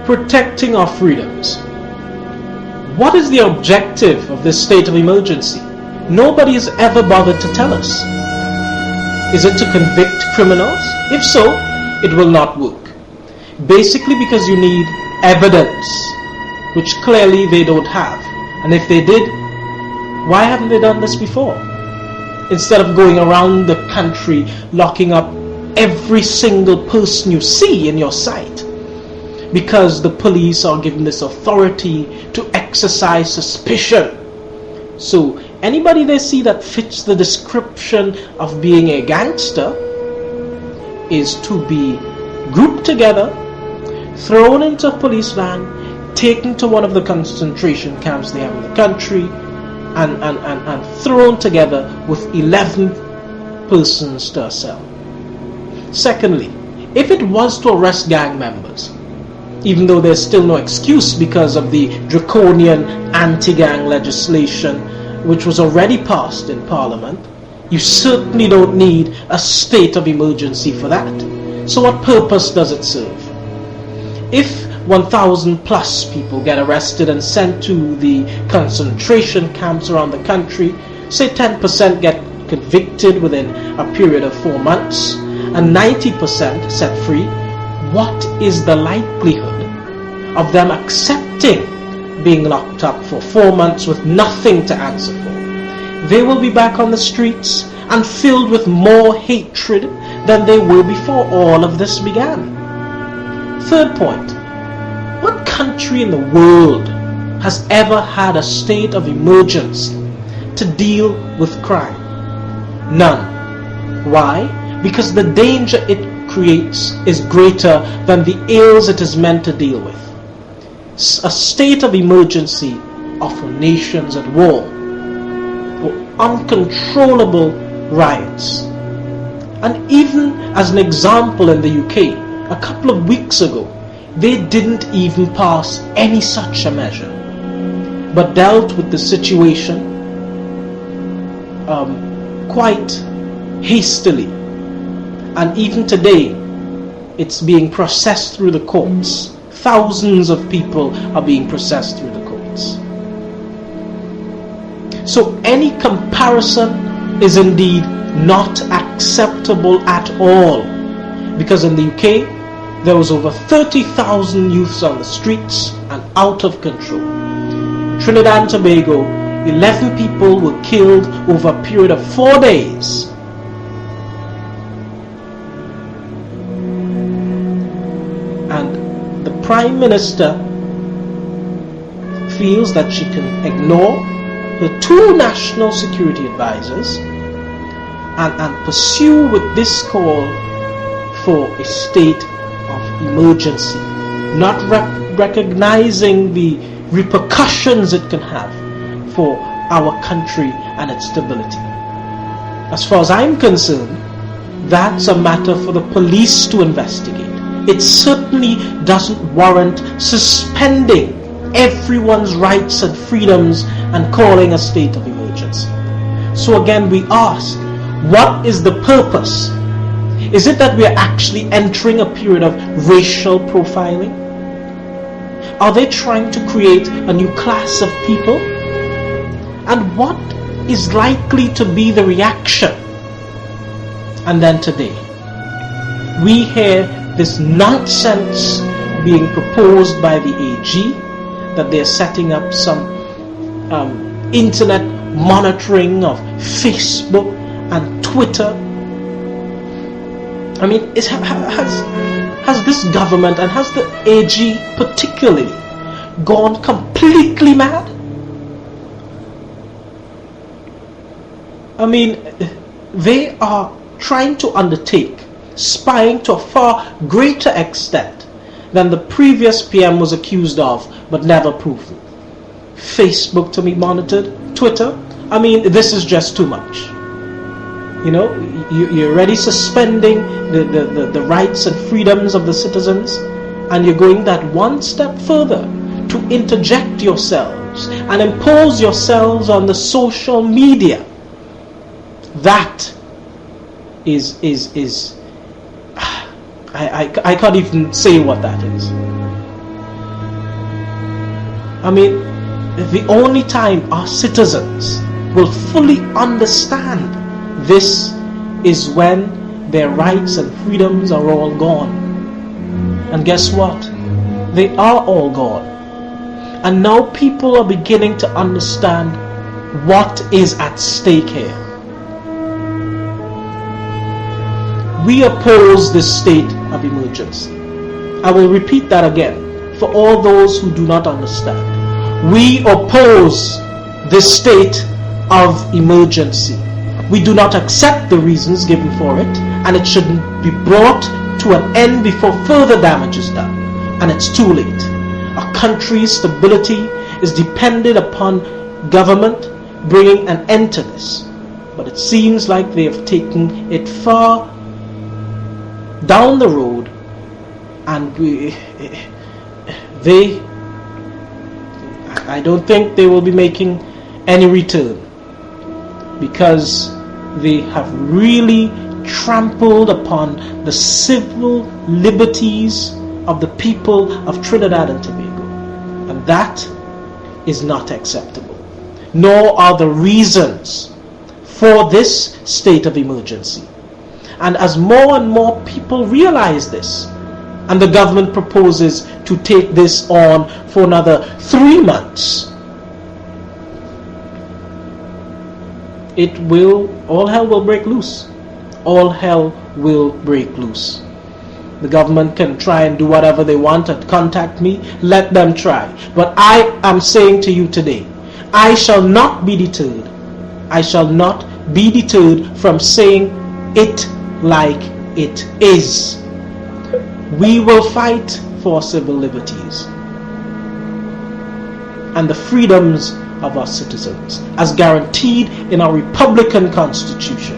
protecting our freedoms. What is the objective of this state of emergency? Nobody has ever bothered to tell us. Is it to convict criminals? If so, it will not work. Basically because you need evidence, which clearly they don't have. And if they did, why haven't they done this before? Instead of going around the country locking up every single person you see in your sight, because the police are given this authority to exercise suspicion. So anybody they see that fits the description of being a gangster is to be grouped together, thrown into a police van, taken to one of the concentration camps they have in the country, and thrown together with 11 persons to a cell. Secondly, if it was to arrest gang members, even though there's still no excuse because of the draconian anti-gang legislation which was already passed in Parliament, you certainly don't need a state of emergency for that. So what purpose does it serve? If 1,000 plus people get arrested and sent to the concentration camps around the country, say 10% get convicted within a period of 4 months and 90% set free, what is the likelihood of them accepting being locked up for 4 months with nothing to answer for? They will be back on the streets and filled with more hatred than they were before all of this began. Third point, what country in the world has ever had a state of emergency to deal with crime? None. Why? Because the danger it creates is greater than the ills it is meant to deal with. A state of emergency are for nations at war, for uncontrollable riots. And even as an example, in the UK, a couple of weeks ago, they didn't even pass any such a measure, but dealt with the situation quite hastily. And even today, it's being processed through the courts. Thousands of people are being processed through the courts. So any comparison is indeed not acceptable at all, because in the UK, there was over 30,000 youths on the streets and out of control. Trinidad and Tobago, 11 people were killed over a period of 4 days. And the Prime Minister feels that she can ignore the 2 national security advisors and pursue with this call for a state of emergency, not recognizing the repercussions it can have for our country and its stability. As far as I'm concerned, that's a matter for the police to investigate. It certainly doesn't warrant suspending everyone's rights and freedoms and calling a state of emergency. So again, we ask, what is the purpose? Is it that we are actually entering a period of racial profiling? Are they trying to create a new class of people? And what is likely to be the reaction? And then today, we hear this nonsense being proposed by the AG, that they're setting up some internet monitoring of Facebook and Twitter. I mean, has this government and has the AG particularly gone completely mad? I mean, they are trying to undertake spying to a far greater extent than the previous PM was accused of, but never proven. Facebook to be monitored, Twitter. I mean, this is just too much. You know, you're already suspending the rights and freedoms of the citizens, and you're going that one step further to interject yourselves and impose yourselves on the social media. That is I can't even say what that is. I mean, the only time our citizens will fully understand this is when their rights and freedoms are all gone. And guess what? They are all gone. And now people are beginning to understand what is at stake here. We oppose this state of emergency. I will repeat that again for all those who do not understand. We oppose this state of emergency. We do not accept the reasons given for it, and it shouldn't be brought to an end before further damage is done, and it's too late. Our country's stability is dependent upon government bringing an end to this, but it seems like they have taken it far down the road, and I don't think they will be making any return, because they have really trampled upon the civil liberties of the people of Trinidad and Tobago, and that is not acceptable. Nor are the reasons for this state of emergency. And as more and more people realize this, and the government proposes to take this on for another 3 months, all hell will break loose. All hell will break loose. The government can try and do whatever they want and contact me. Let them try. But I am saying to you today, I shall not be deterred. I shall not be deterred from saying it like it is. We will fight for civil liberties and the freedoms of our citizens as guaranteed in our Republican Constitution.